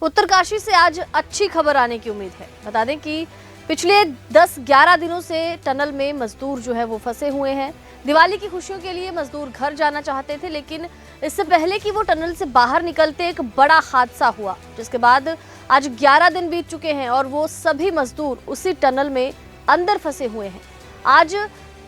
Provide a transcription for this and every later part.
उत्तरकाशी से आज अच्छी खबर आने की उम्मीद है। बता दें कि पिछले 10-11 दिनों से टनल में मजदूर जो है वो फंसे हुए हैं। दिवाली की खुशियों के लिए मजदूर घर जाना चाहते थे, लेकिन इससे पहले कि वो टनल से बाहर निकलते एक बड़ा हादसा हुआ, जिसके बाद आज 11 दिन बीत चुके हैं और वो सभी मजदूर उसी टनल में अंदर फंसे हुए हैं। आज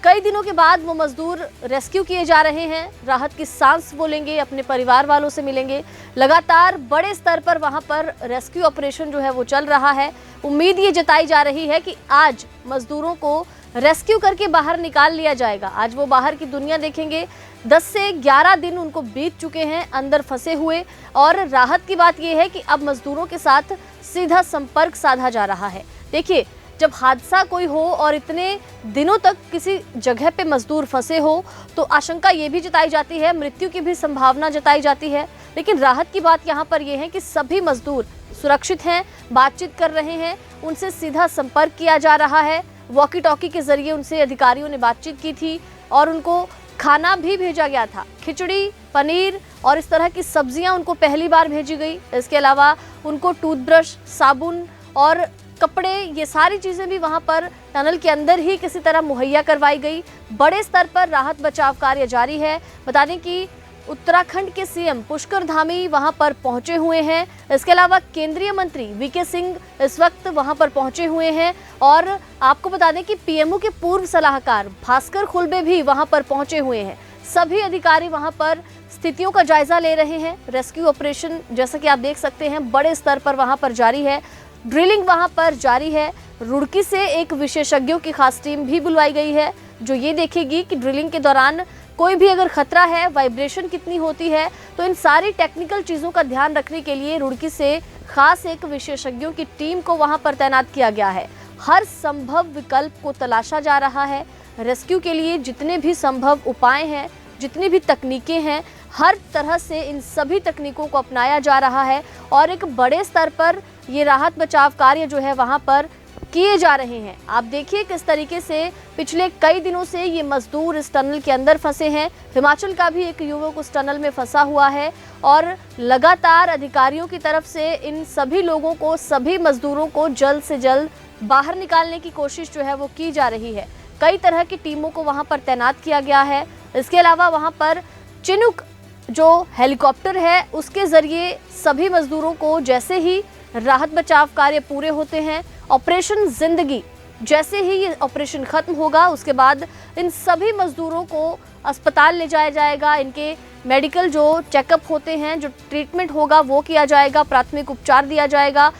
कई दिनों के बाद वो मजदूर रेस्क्यू किए जा रहे हैं, राहत की सांस वो लेंगे, अपने परिवार वालों से मिलेंगे। लगातार बड़े स्तर पर वहां पर रेस्क्यू ऑपरेशन जो है वो चल रहा है। उम्मीद ये जताई जा रही है कि आज मजदूरों को रेस्क्यू करके बाहर निकाल लिया जाएगा। आज वो बाहर की दुनिया देखेंगे। 10 से 11 दिन उनको बीत चुके हैं अंदर फंसे हुए, और राहत की बात यह है कि अब मजदूरों के साथ सीधा संपर्क साधा जा रहा है। देखिए, जब हादसा कोई हो और इतने दिनों तक किसी जगह पे मजदूर फंसे हो तो आशंका ये भी जताई जाती है, मृत्यु की भी संभावना जताई जाती है। लेकिन राहत की बात यहाँ पर यह है कि सभी मजदूर सुरक्षित हैं, बातचीत कर रहे हैं, उनसे सीधा संपर्क किया जा रहा है। वॉकी टॉकी के जरिए उनसे अधिकारियों ने बातचीत की थी और उनको खाना भी भेजा गया था। खिचड़ी, पनीर और इस तरह की सब्जियां उनको पहली बार भेजी गई। इसके अलावा उनको टूथब्रश, साबुन और कपड़े, ये सारी चीजें भी वहां पर टनल के अंदर ही किसी तरह मुहैया करवाई गई। बड़े स्तर पर राहत बचाव कार्य जारी है। बता दें कि उत्तराखंड के सीएम पुष्कर धामी वहां पर पहुंचे हुए हैं। इसके अलावा केंद्रीय मंत्री वीके सिंह इस वक्त वहां पर पहुंचे हुए हैं, और आपको बता दें कि पीएमओ के पूर्व सलाहकार भास्कर खुल्बे भी वहां पर पहुंचे हुए हैं। सभी अधिकारी वहां पर स्थितियों का जायजा ले रहे हैं। रेस्क्यू ऑपरेशन, जैसा कि आप देख सकते हैं, बड़े स्तर पर वहां पर जारी है। ड्रिलिंग वहां पर जारी है। रुड़की से एक विशेषज्ञों की खास टीम भी बुलवाई गई है, जो ये देखेगी कि ड्रिलिंग के दौरान कोई भी अगर खतरा है, वाइब्रेशन कितनी होती है, तो इन सारी टेक्निकल चीज़ों का ध्यान रखने के लिए रुड़की से खास एक विशेषज्ञों की टीम को वहां पर तैनात किया गया है। हर संभव विकल्प को तलाशा जा रहा है। रेस्क्यू के लिए जितने भी संभव उपाय हैं, जितनी भी तकनीकें हैं, हर तरह से इन सभी तकनीकों को अपनाया जा रहा है और एक बड़े स्तर पर ये राहत बचाव कार्य जो है वहां पर किए जा रहे हैं। आप देखिए किस तरीके से पिछले कई दिनों से ये मजदूर इस टनल के अंदर फंसे हैं। हिमाचल का भी एक युवक उस टनल में फंसा हुआ है और लगातार अधिकारियों की तरफ से इन सभी लोगों को, सभी मजदूरों को जल्द से जल्द बाहर निकालने की कोशिश जो है वो की जा रही है। कई तरह की टीमों को वहां पर तैनात किया गया है। इसके अलावा वहां पर चिनूक जो हेलीकॉप्टर है, उसके जरिए सभी मजदूरों को जैसे ही राहत बचाव कार्य पूरे होते हैं, ऑपरेशन जिंदगी, जैसे ही ये ऑपरेशन खत्म होगा उसके बाद इन सभी मजदूरों को अस्पताल ले जाया जाएगा। इनके मेडिकल जो चेकअप होते हैं, जो ट्रीटमेंट होगा वो किया जाएगा, प्राथमिक उपचार दिया जाएगा।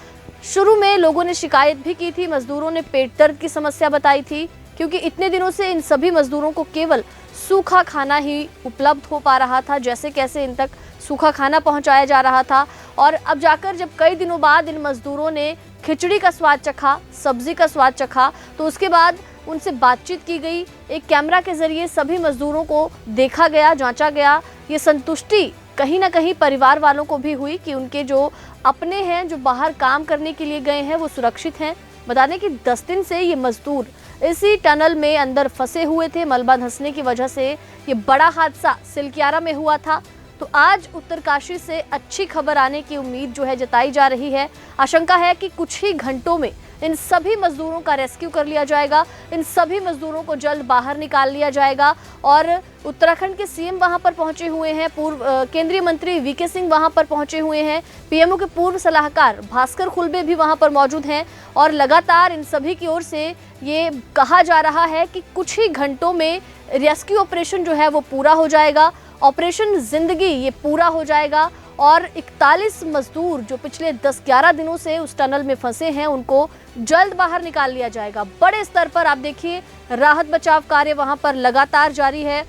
शुरू में लोगों ने शिकायत भी की थी, मजदूरों ने पेट दर्द की समस्या बताई थी, क्योंकि इतने दिनों से इन सभी मजदूरों को केवल सूखा खाना ही उपलब्ध हो पा रहा था। जैसे कैसे इन तक सूखा खाना पहुंचाया जा रहा था, और अब जाकर जब कई दिनों बाद इन मजदूरों ने खिचड़ी का स्वाद चखा, सब्जी का स्वाद चखा, तो उसके बाद उनसे बातचीत की गई। एक कैमरा के जरिए सभी मजदूरों को देखा गया, जांचा गया। ये संतुष्टि कहीं ना कहीं परिवार वालों को भी हुई कि उनके जो अपने हैं, जो बाहर काम करने के लिए गए हैं, वो सुरक्षित हैं। बता दें कि 10 दिन से ये मजदूर इसी टनल में अंदर फंसे हुए थे। मलबा धंसने की वजह से ये बड़ा हादसा सिलक्यारा में हुआ था। तो आज उत्तरकाशी से अच्छी खबर आने की उम्मीद जो है जताई जा रही है। आशंका है कि कुछ ही घंटों में इन सभी मजदूरों का रेस्क्यू कर लिया जाएगा, इन सभी मजदूरों को जल्द बाहर निकाल लिया जाएगा। और उत्तराखंड के सीएम वहां पर पहुंचे हुए हैं, केंद्रीय मंत्री वीके सिंह वहां पर पहुंचे हुए हैं, पीएमओ के पूर्व सलाहकार भास्कर खुल्बे भी वहां पर मौजूद हैं, और लगातार इन सभी की ओर से ये कहा जा रहा है कि कुछ ही घंटों में रेस्क्यू ऑपरेशन जो है वो पूरा हो जाएगा। ऑपरेशन जिंदगी ये पूरा हो जाएगा और 41 मजदूर जो पिछले 10-11 दिनों से उस टनल में फंसे हैं, उनको जल्द बाहर निकाल लिया जाएगा। बड़े स्तर पर आप देखिए राहत बचाव कार्य वहां पर लगातार जारी है।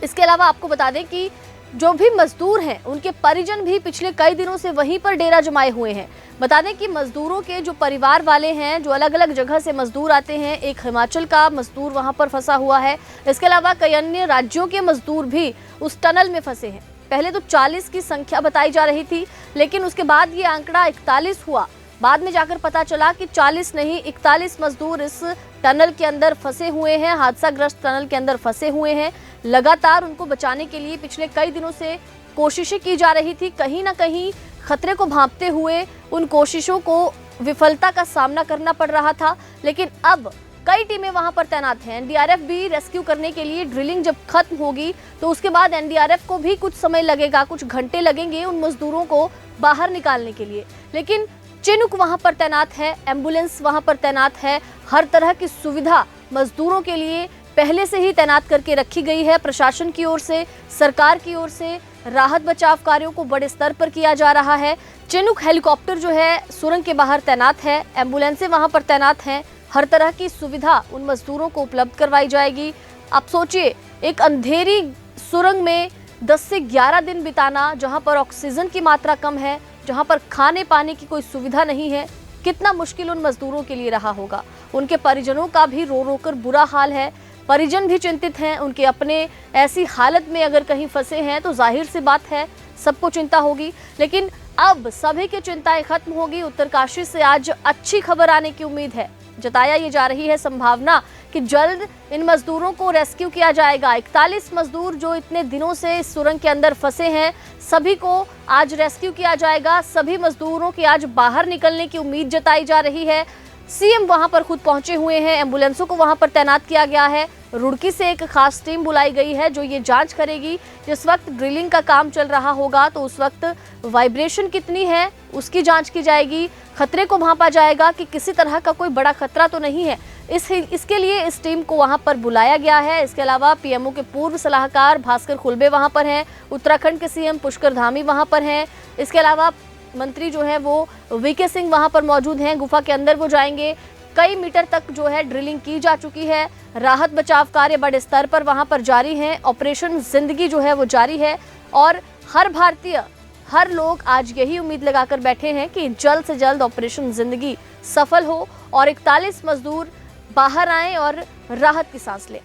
इसके अलावा आपको बता दें कि जो भी मजदूर हैं, उनके परिजन भी पिछले कई दिनों से वहीं पर डेरा जमाए हुए हैं। बता दें कि मजदूरों के जो परिवार वाले हैं, जो अलग अलग जगह से मजदूर आते हैं, एक हिमाचल का मजदूर वहां पर फंसा हुआ है। इसके अलावा कई अन्य राज्यों के मजदूर भी उस टनल में फंसे हैं। पहले तो 40 की संख्या बताई जा रही थी, लेकिन उसके बाद ये आंकड़ा 41 हुआ। बाद में जाकर पता चला कि 40 नहीं, 41 मजदूर इस टनल के अंदर फंसे हुए हैं, हादसाग्रस्त टनल के अंदर फंसे हुए हैं। लगातार उनको बचाने के लिए पिछले कई दिनों से कोशिशें की जा रही थी। कहीं ना कहीं खतरे को भांपते हुए उन कोशिशों को विफलता का सामना करना पड़ रहा था, लेकिन अब कई टीमें वहां पर तैनात हैं। एनडीआरएफ भी रेस्क्यू करने के लिए, ड्रिलिंग जब खत्म होगी तो उसके बाद एनडीआरएफ को भी कुछ समय लगेगा, कुछ घंटे लगेंगे उन मजदूरों को बाहर निकालने के लिए। लेकिन चिनुक वहां पर तैनात है, एम्बुलेंस वहां पर तैनात है, हर तरह की सुविधा मजदूरों के लिए पहले से ही तैनात करके रखी गई है। प्रशासन की ओर से, सरकार की ओर से राहत बचाव कार्यों को बड़े स्तर पर किया जा रहा है। चिनुक हेलीकॉप्टर जो है सुरंग के बाहर तैनात है, एम्बुलेंसें वहां पर तैनात हैं, हर तरह की सुविधा उन मजदूरों को उपलब्ध करवाई जाएगी। आप सोचिए, एक अंधेरी सुरंग में 10 से 11 दिन बिताना, जहां पर ऑक्सीजन की मात्रा कम है, जहां पर खाने पाने की कोई सुविधा नहीं है, कितना मुश्किल उन मजदूरों के लिए रहा होगा। उनके परिजनों का भी रो रो कर बुरा हाल है, परिजन भी चिंतित हैं, उनके अपने ऐसी हालत में अगर कहीं फंसे हैं तो जाहिर सी बात है सबको चिंता होगी। लेकिन अब सभी की चिंताएं खत्म होगी। उत्तरकाशी से आज अच्छी खबर आने की उम्मीद है। जताया ये जा रही है संभावना कि जल्द इन मजदूरों को रेस्क्यू किया जाएगा। 41 मजदूर जो इतने दिनों से इस सुरंग के अंदर फंसे हैं, सभी को आज रेस्क्यू किया जाएगा। सभी मजदूरों की आज बाहर निकलने की उम्मीद जताई जा रही है। सीएम वहां पर खुद पहुंचे हुए हैं, एम्बुलेंसों को वहां पर तैनात किया गया है। रुड़की से एक खास टीम बुलाई गई है जो ये जांच करेगी। जिस वक्त ड्रिलिंग का काम चल रहा होगा तो उस वक्त वाइब्रेशन कितनी है उसकी जांच की जाएगी। खतरे को भांपा जाएगा कि किसी तरह का कोई बड़ा खतरा तो नहीं है। इसके लिए इस टीम को वहां पर बुलाया गया है। इसके अलावा पीएमओ के पूर्व सलाहकार भास्कर खुलबे वहां पर हैं, उत्तराखंड के सीएम पुष्कर धामी वहां पर हैं। इसके अलावा मंत्री जो है वो वीके सिंह वहां पर मौजूद हैं, गुफा के अंदर वो जाएंगे। कई मीटर तक जो है ड्रिलिंग की जा चुकी है। राहत बचाव कार्य बड़े स्तर पर वहां पर जारी है। ऑपरेशन जिंदगी जो है वो जारी है और हर भारतीय, हर लोग आज यही उम्मीद लगाकर बैठे हैं कि जल्द से जल्द ऑपरेशन जिंदगी सफल हो और 41 मजदूर बाहर आएं और राहत की सांस लें।